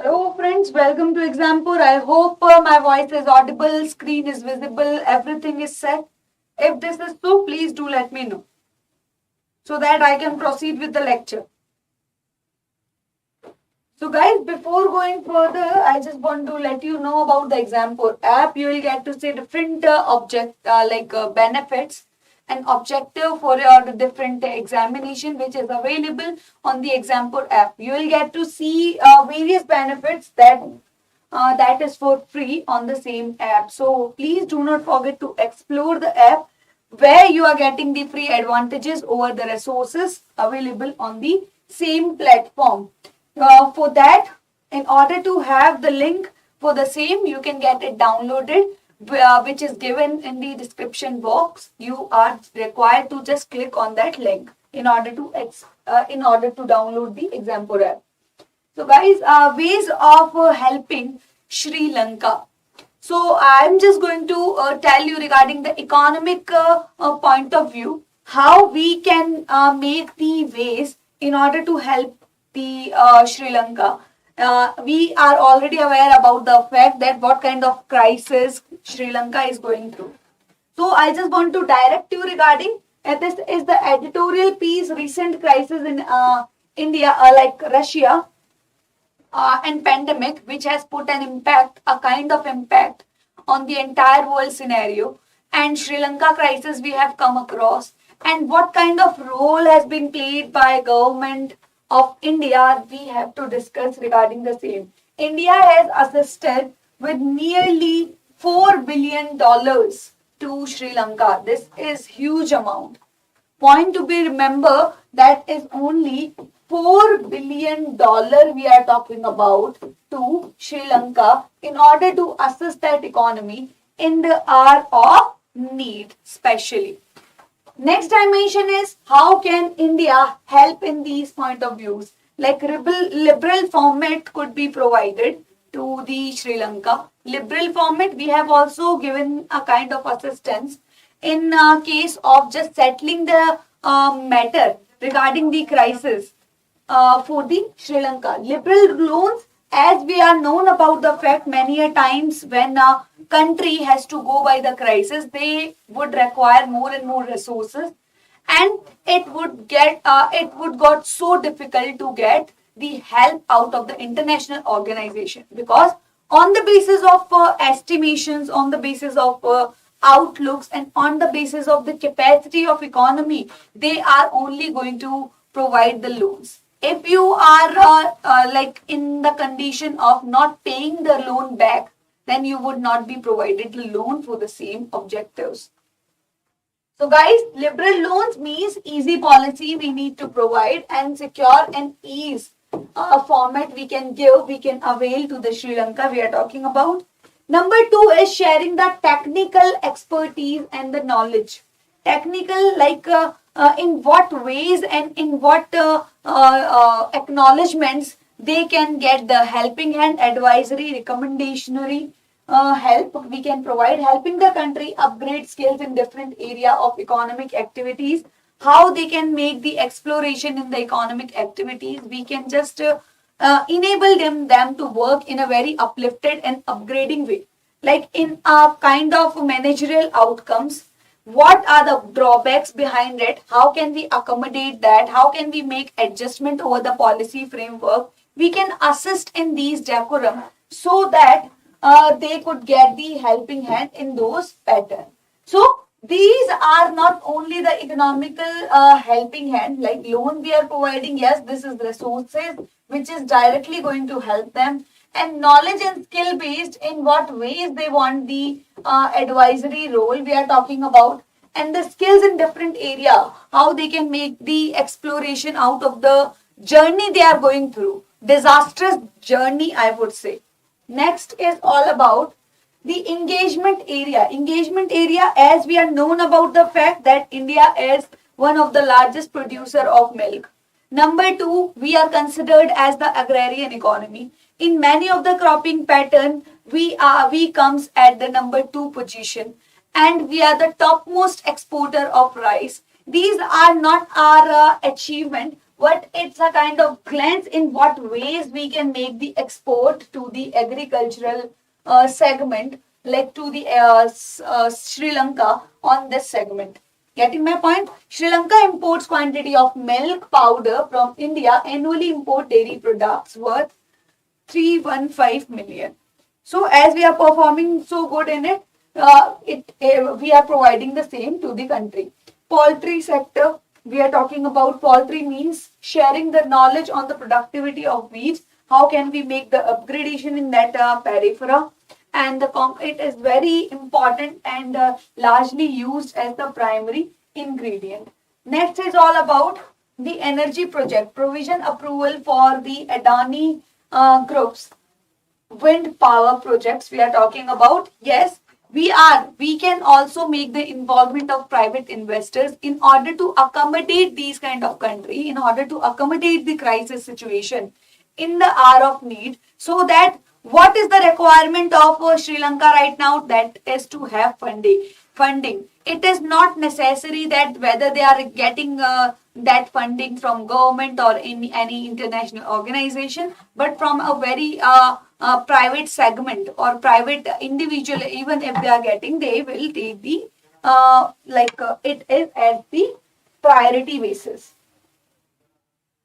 Hello friends, welcome to Exampur. I hope my voice is audible, screen is visible, everything is set. If this is so, please do let me know so that I can proceed with the lecture. So guys, before going further, I just want to let you know about the Exampur app. You will get to see different benefits and objective for your different examination which is available on the Exampur app. You will get to see various benefits that is for free on the same app. So please do not forget to explore the app where you are getting the free advantages over the resources available on the same platform. For that, in order to have the link for the same, you can get it downloaded, which is given in the description box. You are required to just click on that link in order to download the Exampur app. So guys, ways of helping Sri Lanka. So I'm just going to tell you regarding the economic point of view, how we can make the ways in order to help the Sri Lanka. We are already aware about the fact that what kind of crisis Sri Lanka is going through. So I just want to direct you regarding this is the editorial piece, recent crisis in India, like Russia and pandemic, which has put a kind of impact on the entire world scenario, and Sri Lanka crisis we have come across, and what kind of role has been played by government of India, we have to discuss regarding the same. India has assisted with nearly $4 billion to Sri Lanka. This is huge amount. Point to be remember, that is only $4 billion we are talking about to Sri Lanka in order to assist that economy in the hour of need, especially. Next dimension is how can India help in these point of views. Like liberal format could be provided to the Sri Lanka. Liberal format, we have also given a kind of assistance in case of just settling the matter regarding the crisis for the Sri Lanka. Liberal loans, as we are known about the fact many a times when a country has to go by the crisis, they would require more and more resources, and it would got so difficult to get the help out of the international organization, because on the basis of estimations, on the basis of outlooks, and on the basis of the capacity of economy, they are only going to provide the loans. If you are like in the condition of not paying the loan back, then you would not be provided the loan for the same objectives. So guys, liberal loans means easy policy we need to provide, and secure and ease format we can avail to the Sri Lanka we are talking about. Number 2 is sharing the technical expertise and the knowledge. Technical, like in what ways and in what acknowledgements they can get the helping hand, advisory, recommendationary help we can provide, helping the country upgrade skills in different area of economic activities. How they can make the exploration in the economic activities, we can just enable them to work in a very uplifted and upgrading way, like in a kind of managerial outcomes. What are the drawbacks behind it? How can we accommodate that? How can we make adjustment over the policy framework? We can assist in these decorum so that they could get the helping hand in those patterns. So these are not only the economical helping hand, like loan we are providing. Yes, this is resources which is directly going to help them, and knowledge and skill based, in what ways they want the advisory role we are talking about, and the skills in different area, how they can make the exploration out of the journey they are going through, disastrous journey I would say. Next is all about the engagement area. Engagement area, as we are known about the fact that India is one of the largest producer of milk. Number 2, we are considered as the agrarian economy. In many of the cropping pattern, we comes at the number 2 position, and we are the topmost exporter of rice. These are not our achievement, but it's a kind of glance in what ways we can make the export to the agricultural segment, like to the Sri Lanka on this segment. Getting my point? Sri Lanka imports quantity of milk powder from India, annually import dairy products worth 315 million. So as we are performing so good in it, we are providing the same to the country. Poultry sector, we are talking about poultry means sharing the knowledge on the productivity of wheat. How can we make the upgradation in that periphery? And it is very important and largely used as the primary ingredient. Next is all about the energy project, provision approval for the Adani groups wind power projects we are talking about. Yes, we can also make the involvement of private investors in order to accommodate these kind of country, in order to accommodate the crisis situation in the hour of need, so that what is the requirement of Sri Lanka right now? That is to have funding. It is not necessary that whether they are getting that funding from government or in any international organization, but from a very private segment or private individual. Even if they are getting, they will take the it is at the priority basis.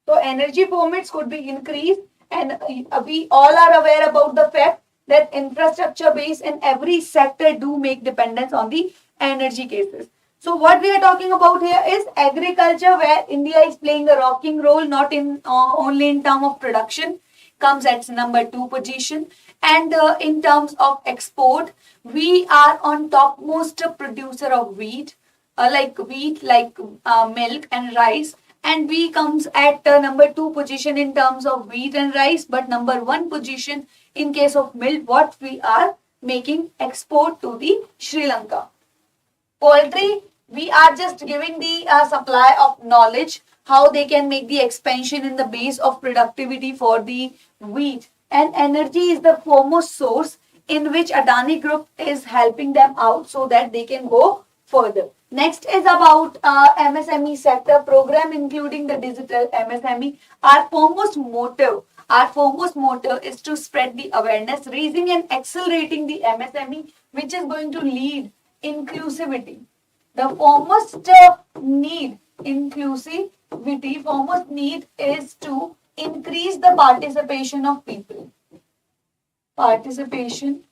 So energy permits could be increased, and we all are aware about the fact that infrastructure base in every sector do make dependence on the energy cases. So what we are talking about here is agriculture, where India is playing a rocking role, not in only in terms of production, comes at number 2 position, and in terms of export, we are on topmost producer of wheat, like milk and rice, and we comes at number 2 position in terms of wheat and rice, but number 1 position in case of milk, what we are making export to the Sri Lanka. Poultry, we are just giving the supply of knowledge, how they can make the expansion in the base of productivity for the wheat. And energy is the foremost source in which Adani Group is helping them out so that they can go further. Next is about MSME sector program, including the digital MSME. Our foremost motive is to spread the awareness, raising and accelerating the MSME, which is going to lead inclusivity. The foremost need is to increase the participation of people. Participation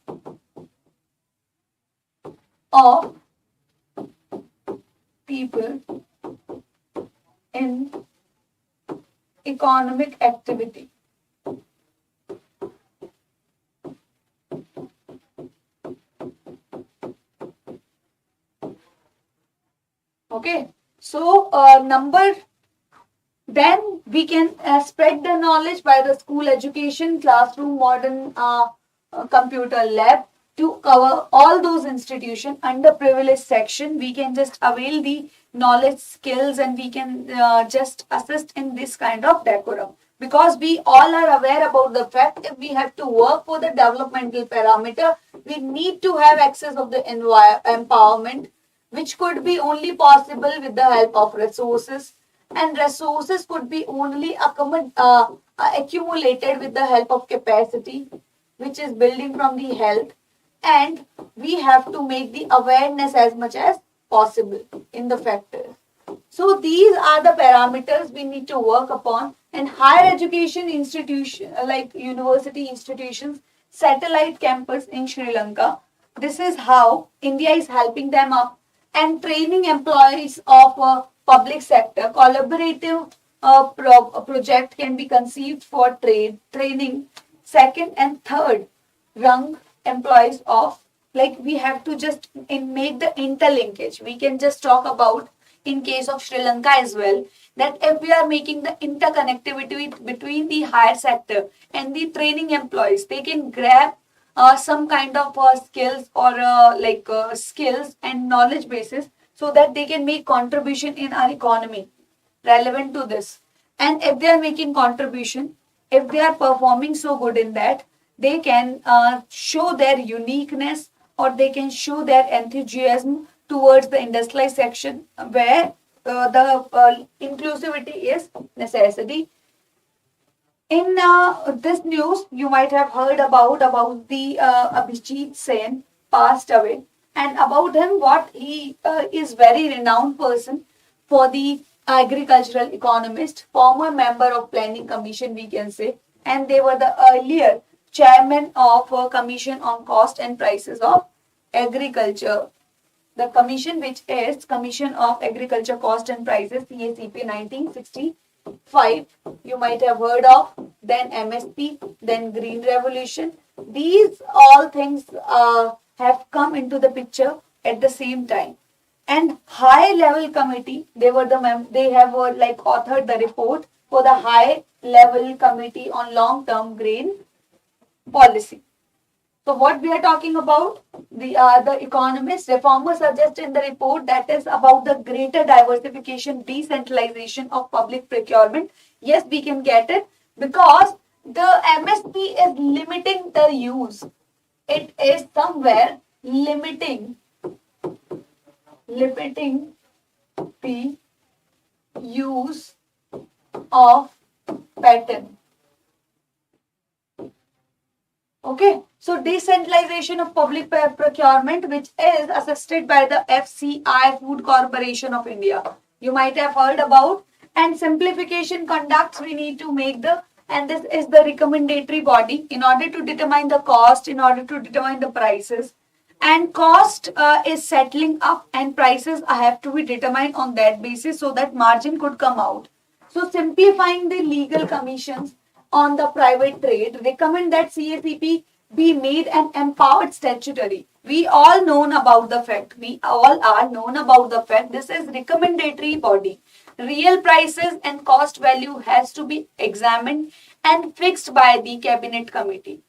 of people in economic activity. Okay, so then we can spread the knowledge by the school education, classroom, modern computer lab, to cover all those institutions. Underprivileged section, we can just avail the knowledge, skills, and we can just assist in this kind of decorum. Because we all are aware about the fact that we have to work for the developmental parameter, we need to have access of the empowerment, which could be only possible with the help of resources, and resources could be only accumulated with the help of capacity, which is building from the health, and we have to make the awareness as much as possible in the factors. So these are the parameters we need to work upon, and higher education institution like university institutions, satellite campus in Sri Lanka. This is how India is helping them up, and training employees of public sector. Collaborative project can be conceived for training second and third rung employees of, like we have to just make the interlinkage. We can just talk about in case of Sri Lanka as well, that if we are making the interconnectivity between the higher sector and the training employees, they can grab some kind of skills or skills and knowledge basis, so that they can make contribution in our economy relevant to this. And if they are making contribution, if they are performing so good in that, they can show their uniqueness, or they can show their enthusiasm towards the industrialized section, where inclusivity is necessity. In this news, you might have heard about the Abhijit Sen passed away, and about him, what he is very renowned person for the agricultural economist, former member of Planning Commission, we can say, and they were the earlier chairman of Commission on Cost and Prices of Agriculture. The commission, which is Commission of Agriculture Cost and Prices, CACP 1965, you might have heard of, then MSP, then Green Revolution. These all things have come into the picture at the same time. And high level committee, they have authored the report for the high level committee on long term grain policy. So what we are talking about, the economist reformer suggests in the report that is about the greater diversification, decentralization of public procurement. Yes, we can get it because the MSP is limiting the use. It is somewhere limiting the use of patent. Okay, so decentralization of public procurement, which is assisted by the FCI, Food Corporation of India. You might have heard about, and simplification conducts we need to make and this is the recommendatory body in order to determine the cost, in order to determine the prices. And cost is settling up and prices have to be determined on that basis so that margin could come out. So simplifying the legal commissions on the private trade, recommend that CACP be made an empowered statutory. We all known about the fact. We all are known about the fact. This is recommendatory body. Real prices and cost value has to be examined and fixed by the Cabinet Committee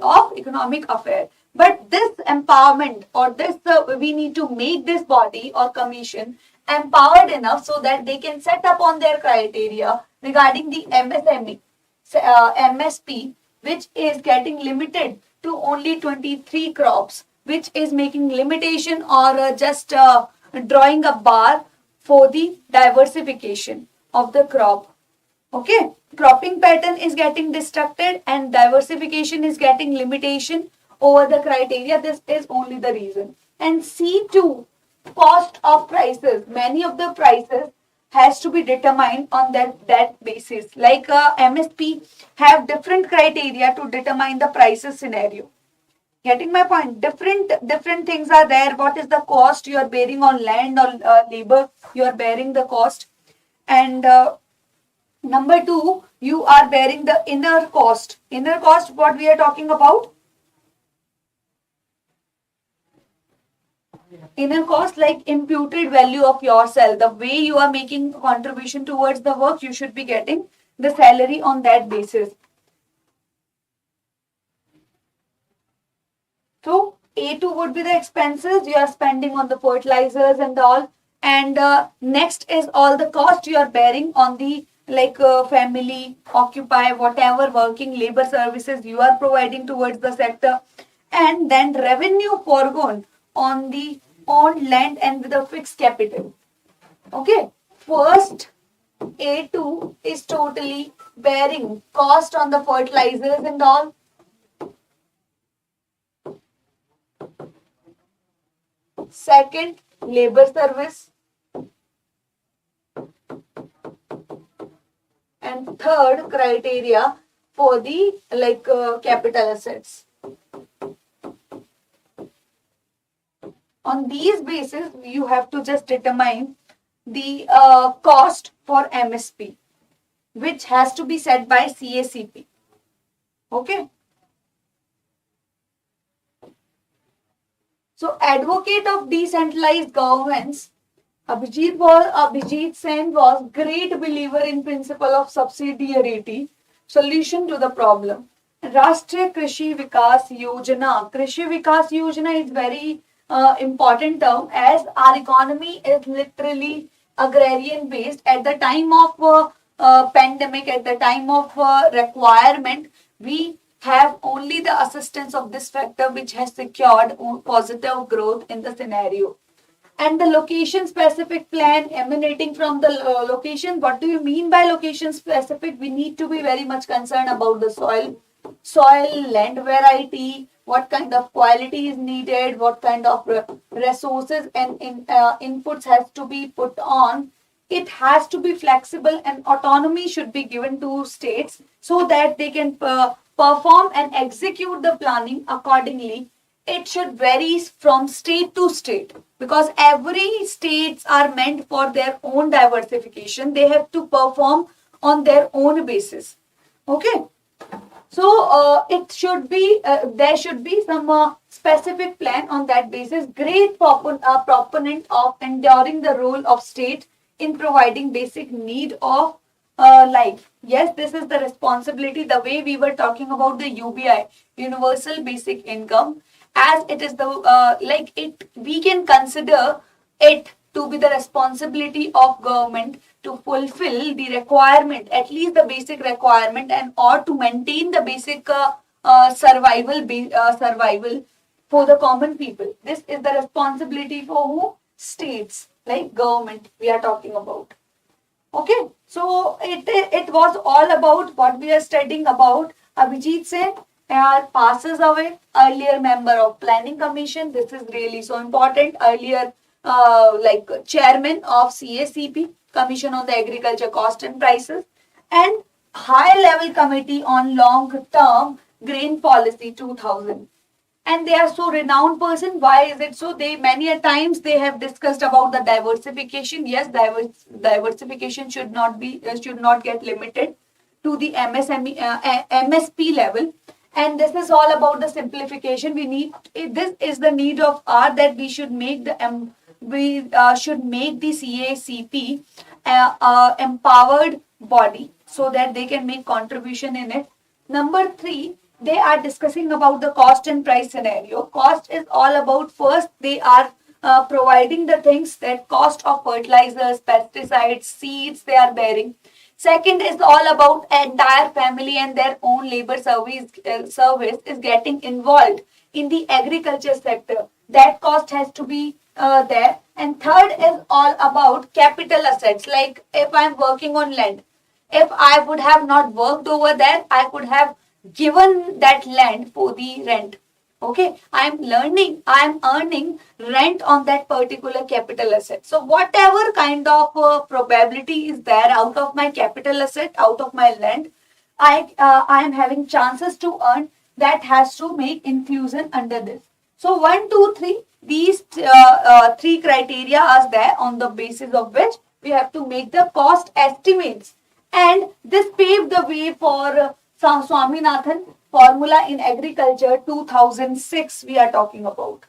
of Economic Affairs. But this empowerment or this, we need to make this body or commission empowered enough so that they can set up on their criteria regarding the MSP, which is getting limited to only 23 crops, which is making limitation or just drawing a bar for the diversification of the crop. Okay, cropping pattern is getting destructed and diversification is getting limitation over the criteria. This is only the reason. And C2, cost of prices. Many of the prices has to be determined on that basis. Like MSP have different criteria to determine the prices scenario. Getting my point? Different things are there. What is the cost you are bearing on land or labor? You are bearing the cost. And number 2, you are bearing the inner cost. Inner cost, what we are talking about? Inner cost, like imputed value of yourself. The way you are making contribution towards the work, you should be getting the salary on that basis. So A2 would be the expenses you are spending on the fertilizers and all. And next is all the cost you are bearing on the family, occupy, whatever working labor services you are providing towards the sector. And then revenue foregone on the owned land and with a fixed capital. Okay, first A2 is totally bearing cost on the fertilizers and all. Second, labor service. And third criteria for the capital assets. On these basis, you have to just determine the cost for MSP, which has to be set by CACP. Okay. So, advocate of decentralized governments, Abhijit Sen was great believer in principle of subsidiarity, solution to the problem. Rashtriya Krishi Vikas Yojana. Krishi Vikas Yojana is very important term as our economy is literally agrarian based. At the time of pandemic, at the time of requirement, we have only the assistance of this factor which has secured positive growth in the scenario. And the location specific plan emanating from the location. What do you mean by location specific? We need to be very much concerned about the soil, land variety, what kind of quality is needed, what kind of resources and inputs has to be put on. It has to be flexible, and autonomy should be given to states so that they can perform and execute the planning accordingly. It should vary from state to state, because every states are meant for their own diversification. They have to perform on their own basis. Okay. So it should be there should be some specific plan on that basis. Great proponent of enduring the role of state in providing basic need of life. Yes, this is the responsibility. The way we were talking about the UBI, Universal Basic Income, as it is the we can consider it to be the responsibility of government to fulfill the requirement, at least the basic requirement, and or to maintain the basic survival for the common people. This is the responsibility for who? States, like government we are talking about. Okay, so it was all about what we are studying about. Abhijit Sen passes away, earlier member of Planning Commission. This is really so important. Earlier chairman of CACP, Commission on the Agriculture Cost and Prices, and High Level Committee on Long Term Grain Policy 2000. And they are so renowned person. Why is it so? They many a times they have discussed about the diversification. Yes, diversification should not get limited to the MSP level. And this is all about the simplification. This is the need of art, that we should make the CACP empowered body so that they can make contribution in it. Number 3, they are discussing about the cost and price scenario. Cost is all about, first they are providing the things, that cost of fertilizers, pesticides, seeds they are bearing. Second is all about entire family and their own labor service is getting involved in the agriculture sector. That cost has to be there. And third is all about capital assets. Like if I'm working on land, if I would have not worked over there, I could have given that land for the rent. Okay, I'm earning rent on that particular capital asset. So whatever kind of probability is there out of my capital asset, out of my land, I am having chances to earn. That has to make inclusion under this. So 1, 2, 3, these 3 criteria are there, on the basis of which we have to make the cost estimates. And this paved the way for Swaminathan Formula in Agriculture 2006 we are talking about.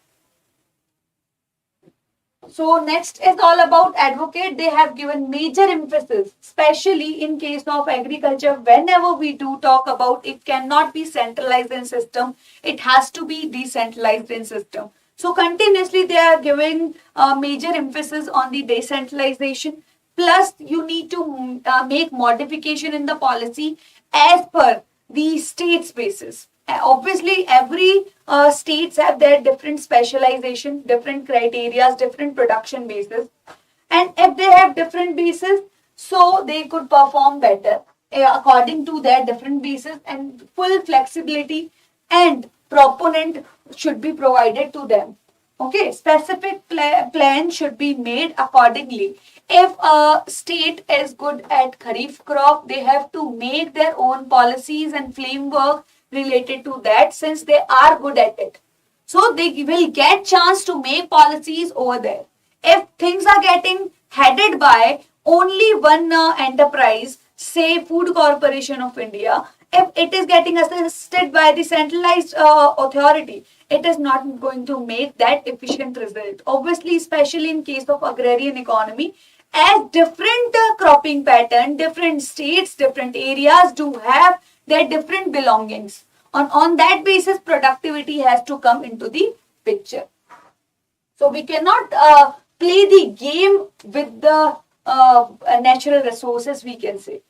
So next is all about advocate. They have given major emphasis, especially in case of agriculture. Whenever we do talk about, it cannot be centralized in system. It has to be decentralized in system. So continuously they are giving major emphasis on the decentralization. Plus you need to make modification in the policy as per the state's basis. Obviously, every states have their different specialization, different criteria, different production bases. And if they have different bases, so they could perform better according to their different bases, and full flexibility and proponent should be provided to them. Okay, specific plan should be made accordingly. If a state is good at kharif crop, they have to make their own policies and framework related to that, since they are good at it. So they will get chance to make policies over there. If things are getting headed by only one enterprise, say Food Corporation of India, if it is getting assisted by the centralized authority, it is not going to make that efficient result. Obviously, especially in case of agrarian economy, as different cropping pattern, different states, different areas do have their different belongings. On that basis, productivity has to come into the picture. So we cannot play the game with the natural resources, we can say.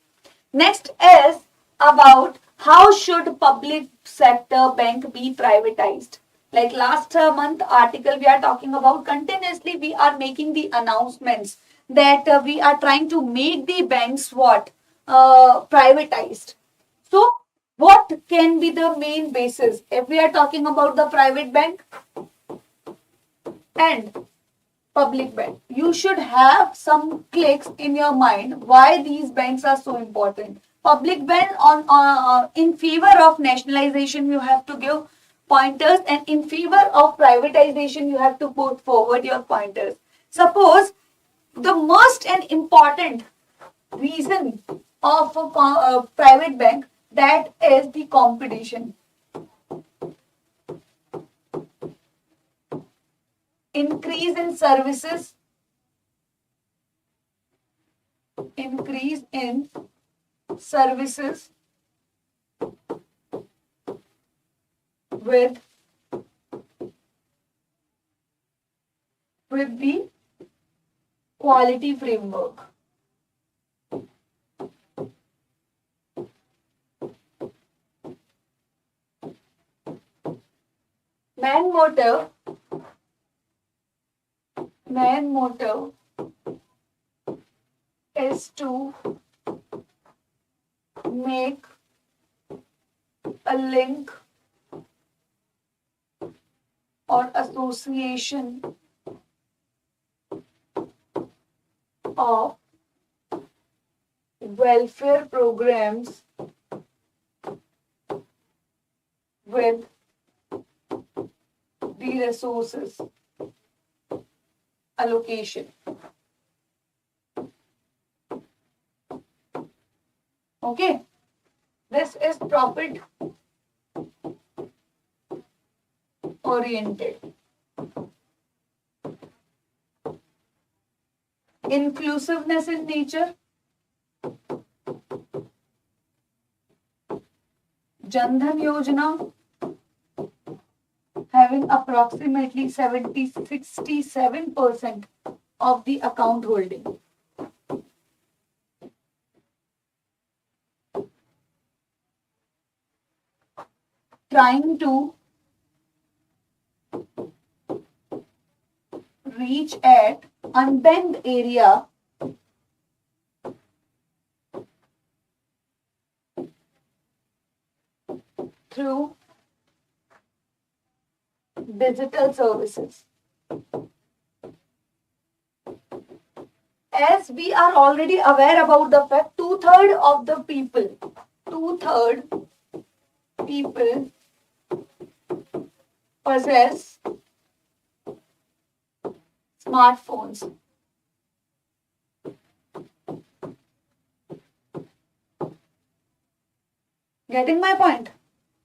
Next is about how should public sector bank be privatized. Like last month article we are talking about, continuously we are making the announcements that we are trying to make the banks what? Privatized. So what can be the main basis if we are talking about the private bank and public bank? You should have some clicks in your mind why these banks are so important. Public bank on in favor of nationalization, you have to give pointers, and in favor of privatization, you have to put forward your pointers. Suppose the most and important reason of a private bank, that is the competition. Increase in services, increase in services with the quality framework. Main motive is to make a link or association of welfare programs with the resources allocation. Okay, this is profit oriented. Inclusiveness in nature. Jan Dhan Yojana having approximately 67% of the account holding. Trying to reach at unbanked area through digital services. As we are already aware about the fact, two-thirds of the people possess smartphones. Getting my point?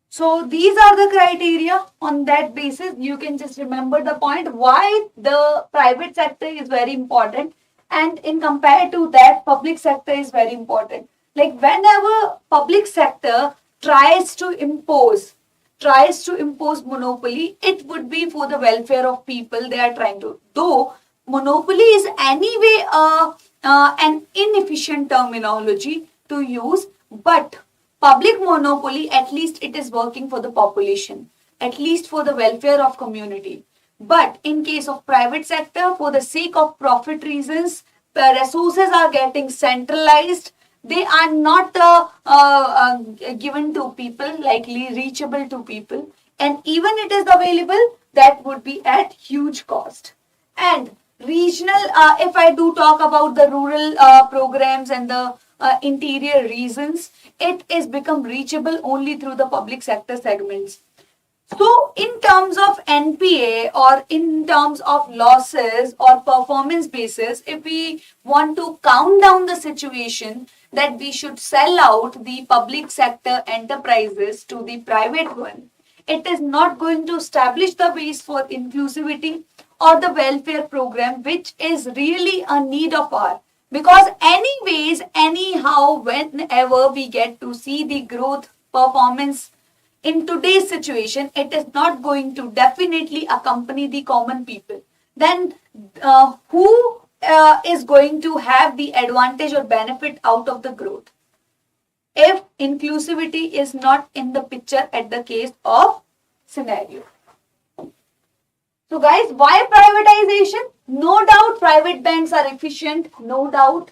So these are the criteria. On that basis, you can just remember the point why the private sector is very important, and in compared to that, public sector is very important. Like whenever public sector tries to impose monopoly, it would be for the welfare of people they are trying to. Though monopoly is anyway an inefficient terminology to use, but public monopoly, at least it is working for the population, at least for the welfare of community. But in case of private sector, for the sake of profit reasons, the resources are getting centralized. They are not given to people, likely reachable to people. And even it is available, that would be at huge cost. And regional, if I do talk about the rural programs and the interior regions, it is become reachable only through the public sector segments. So in terms of NPA or in terms of losses or performance basis, if we want to count down the situation that we should sell out the public sector enterprises to the private one, it is not going to establish the base for inclusivity or the welfare program, which is really a need of ours. Because anyways, anyhow, whenever we get to see the growth performance in today's situation, it is not going to definitely accompany the common people. Then who is going to have the advantage or benefit out of the growth if inclusivity is not in the picture at the case of scenario? So guys, why privatization? No doubt private banks are efficient, no doubt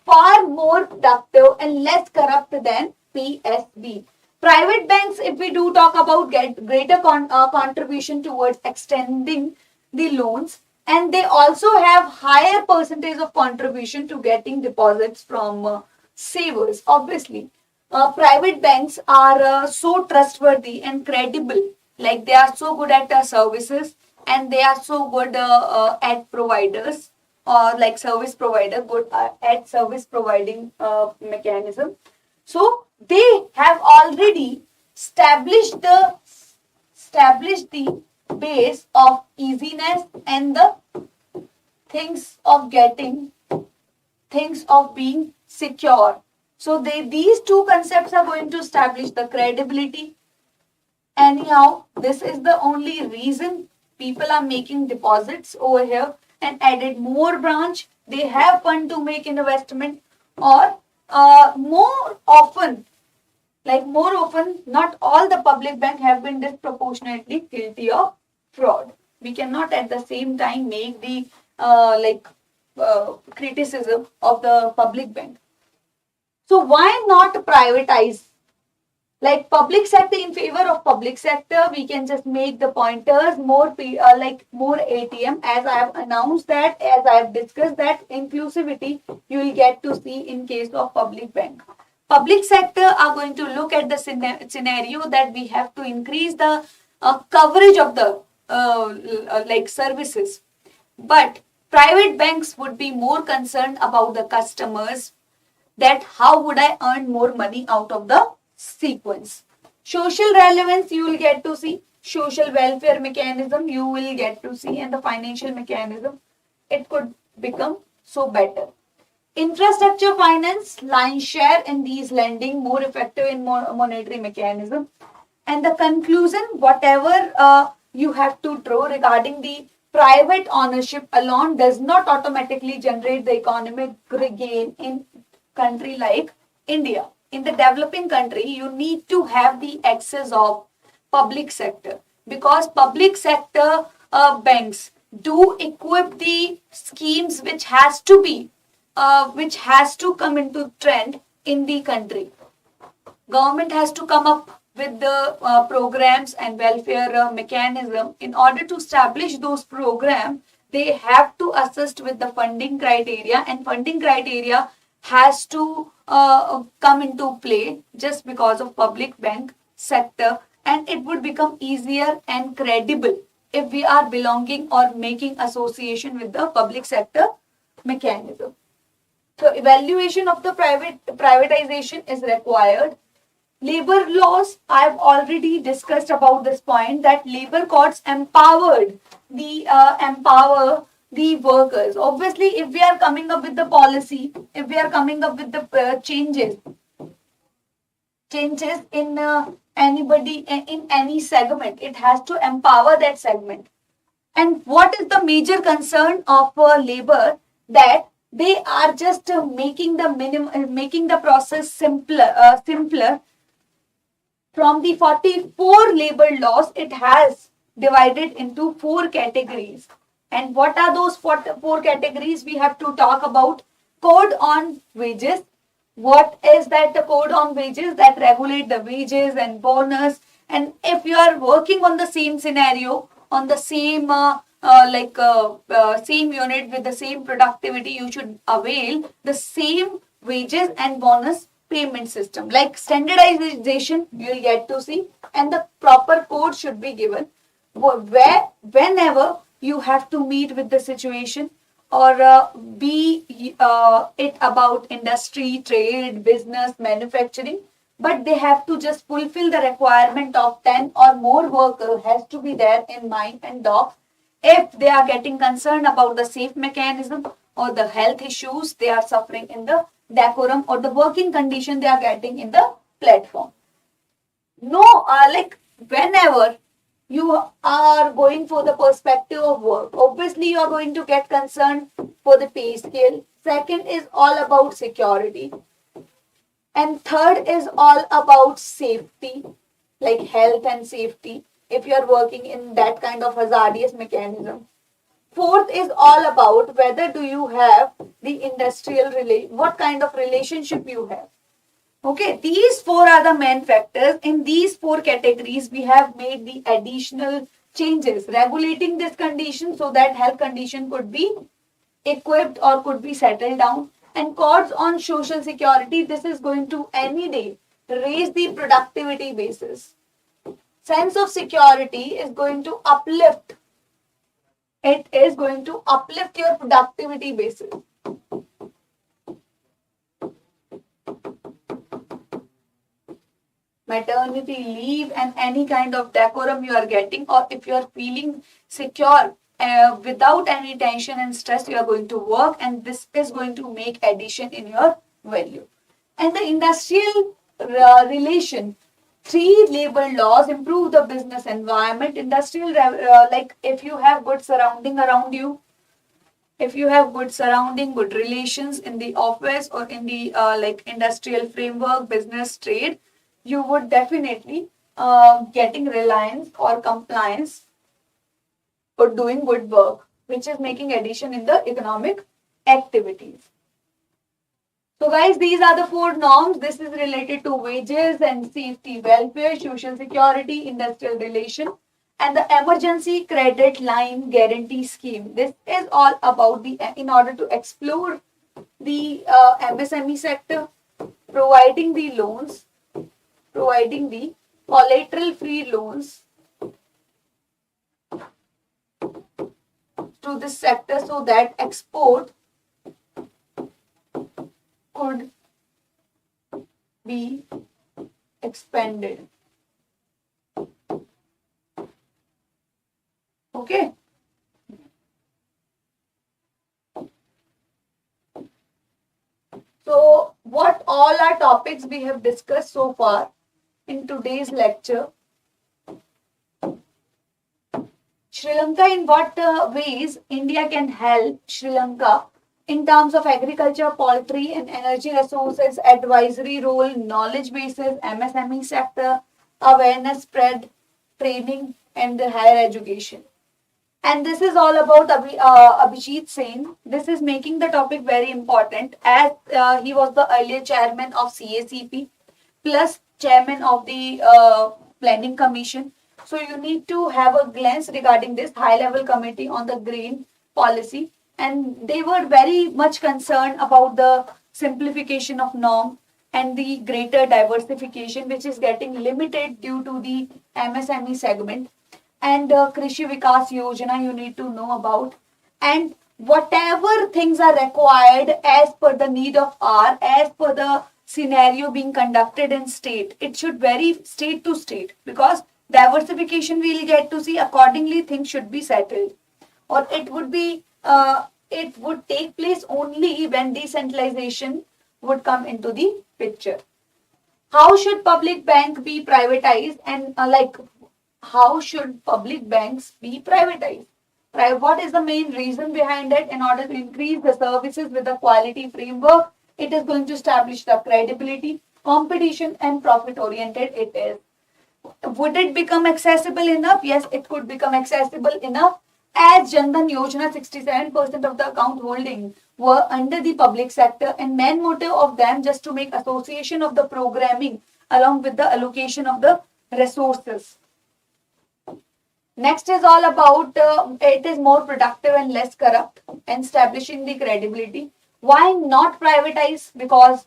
far more productive and less corrupt than PSB. Private banks, if we do talk about, get greater contribution towards extending the loans, and they also have higher percentage of contribution to getting deposits from savers. Obviously, private banks are so trustworthy and credible, like they are so good at services, and they are so good at providers, or like service provider, good at service providing mechanism. So they have already established the base of easiness and the things of getting, things of being secure. So these two concepts are going to establish the credibility. Anyhow, this is the only reason people are making deposits over here and added more branch. They have fund to make investment, or more often, not all the public bank have been disproportionately guilty of fraud. We cannot at the same time make the criticism of the public bank. So why not privatize? Like public sector, in favor of public sector, we can just make the pointers more more ATM, as I have announced that, as I have discussed that inclusivity you will get to see in case of public bank. Public sector are going to look at the scenario that we have to increase the coverage of the services, but private banks would be more concerned about the customers, that how would I earn more money out of the sequence. Social relevance you will get to see, social welfare mechanism you will get to see, and the financial mechanism, it could become so better. Infrastructure finance, line share in these lending, more effective in monetary mechanism. And the conclusion, whatever you have to draw regarding the private ownership alone does not automatically generate the economic gain in country like India. In the developing country, you need to have the access of public sector, because public sector banks do equip the schemes which has to come into trend in the country. Government has to come up with the programs and welfare mechanism. In order to establish those programs, they have to assist with the funding criteria, and funding criteria has to come into play just because of public bank sector, and it would become easier and credible if we are belonging or making association with the public sector mechanism. So evaluation of the privatization is required. Labor laws, I have already discussed about this point, that labor courts empower the workers. Obviously, if we are coming up with the policy, if we are coming up with the changes in anybody in any segment, it has to empower that segment. And what is the major concern of labor? That they are just making the process simpler. From the 44 labor laws, it has divided into 4 categories. And what are those 4 categories? We have to talk about code on wages. What is that? The code on wages that regulate the wages and bonus. And if you are working on the same scenario, on the same same unit with the same productivity, you should avail the same wages and bonus payment system. Like standardization, you will get to see, and the proper code should be given whenever you have to meet with the situation, or be it about industry, trade, business, manufacturing, but they have to just fulfill the requirement of 10 or more workers has to be there in mind and docs. If they are getting concerned about the safe mechanism or the health issues they are suffering in the decorum, or the working condition they are getting in the platform. Whenever you are going for the perspective of work, obviously you are going to get concerned for the pay scale. Second is all about security. And third is all about safety, like health and safety. if you are working in that kind of hazardous mechanism. Fourth is all about whether do you have the what kind of relationship you have. Okay, these four are the main factors. In these four categories, we have made the additional changes regulating this condition so that health condition could be equipped or could be settled down. And codes on social security, this is going to any day raise the productivity basis. Sense of security is going to uplift. It is going to uplift your productivity basis. Maternity leave and any kind of decorum you are getting, or if you are feeling secure without any tension and stress, you are going to work, and this is going to make addition in your value. And the industrial relation, three labor laws improve the business environment. Industrial, like if you have good surrounding around you, if you have good surrounding, good relations in the office or in the like industrial framework, business, trade, you would definitely getting reliance or compliance or doing good work, which is making addition in the economic activities. So guys, these are the four norms. This is related to wages and safety, welfare, social security, industrial relation, and the emergency credit line guarantee scheme. This is all about the, in order to explore the MSME sector, providing the loans, providing the collateral-free loans to this sector so that export could be expanded. Okay. So, what all are topics we have discussed so far in today's lecture? Sri Lanka, in what ways India can help Sri Lanka in terms of agriculture, poultry and energy resources, advisory role, knowledge bases, MSME sector, awareness spread, training and the higher education. And this is all about Abhijit Sen. This is making the topic very important as he was the earlier chairman of CACP plus chairman of the Planning Commission. So you need to have a glance regarding this high level committee on the grain policy. And they were very much concerned about the simplification of norm and the greater diversification, which is getting limited due to the MSME segment. And Krishi Vikas Yojana you need to know about. And whatever things are required as per the need of hour, as per the scenario being conducted in state, it should vary state to state, because diversification we will get to see accordingly things should be settled, or it would be it would take place only when decentralization would come into the picture. How should public bank be privatized, and how should public banks be privatized? Right? What is the main reason behind it? In order to increase the services with a quality framework, it is going to establish the credibility, competition and profit oriented it is. Would it become accessible enough? Yes, it could become accessible enough, as Jan Dhan Yojana 67% of the account holding were under the public sector, and main motive of them just to make association of the programming along with the allocation of the resources. Next is all about it is more productive and less corrupt, and establishing the credibility. Why not privatize? Because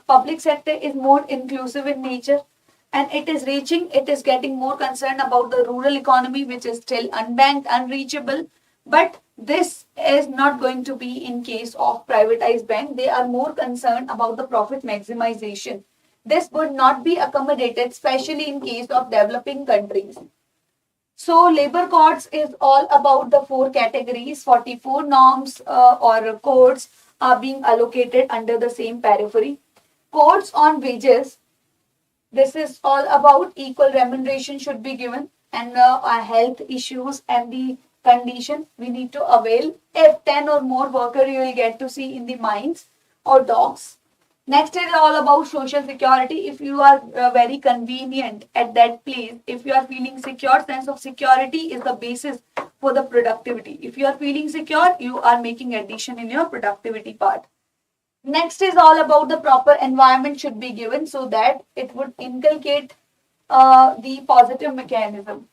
public sector is more inclusive in nature, and it is getting more concerned about the rural economy, which is still unbanked, unreachable. But this is not going to be in case of privatized bank. They are more concerned about the profit maximization. This would not be accommodated, especially in case of developing countries. So labor codes is all about the four categories. 44 norms or codes are being allocated under the same periphery. Codes on wages. This is all about equal remuneration should be given, and health issues and the condition we need to avail. If 10 or more worker you will get to see in the mines or docks. Next is all about social security. If you are very convenient at that place, if you are feeling secure, sense of security is the basis for the productivity. If you are feeling secure, you are making addition in your productivity part. Next is all about the proper environment should be given so that it would inculcate the positive mechanism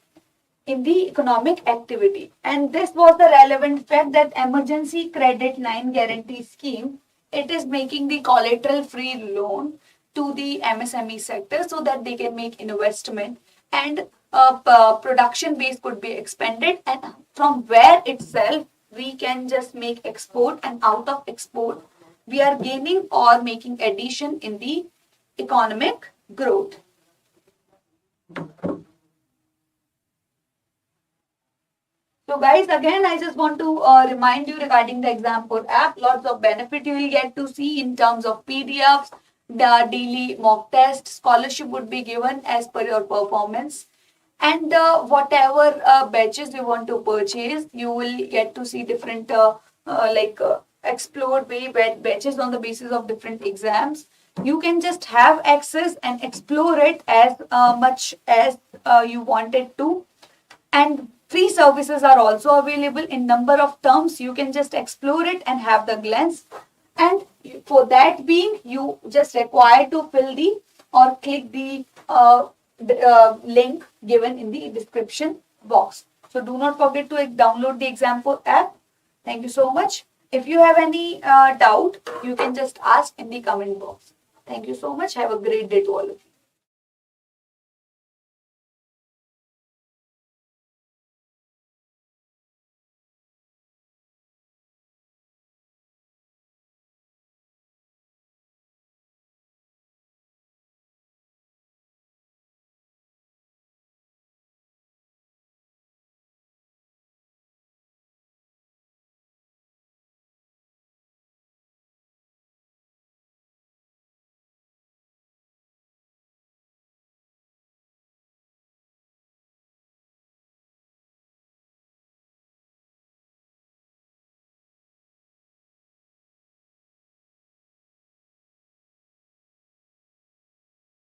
in the economic activity. And this was the relevant fact that emergency credit line guarantee scheme, it is making the collateral free loan to the MSME sector so that they can make investment and production base could be expanded, and from where itself we can just make export, and out of export we are gaining or making addition in the economic growth. So guys, again, I just want to remind you regarding the Exampur app. Lots of benefit you will get to see in terms of PDFs, the daily mock test, scholarship would be given as per your performance. And whatever batches you want to purchase, you will get to see different explored way batches on the basis of different exams. You can just have access and explore it as much as you wanted to. And free services are also available in number of terms. You can just explore it and have the glance. And for that being, you just require to fill the or click the link given in the description box. So do not forget to download the Exampur app. Thank you so much. If you have any doubt, you can just ask in the comment box. Thank you so much. Have a great day to all of you.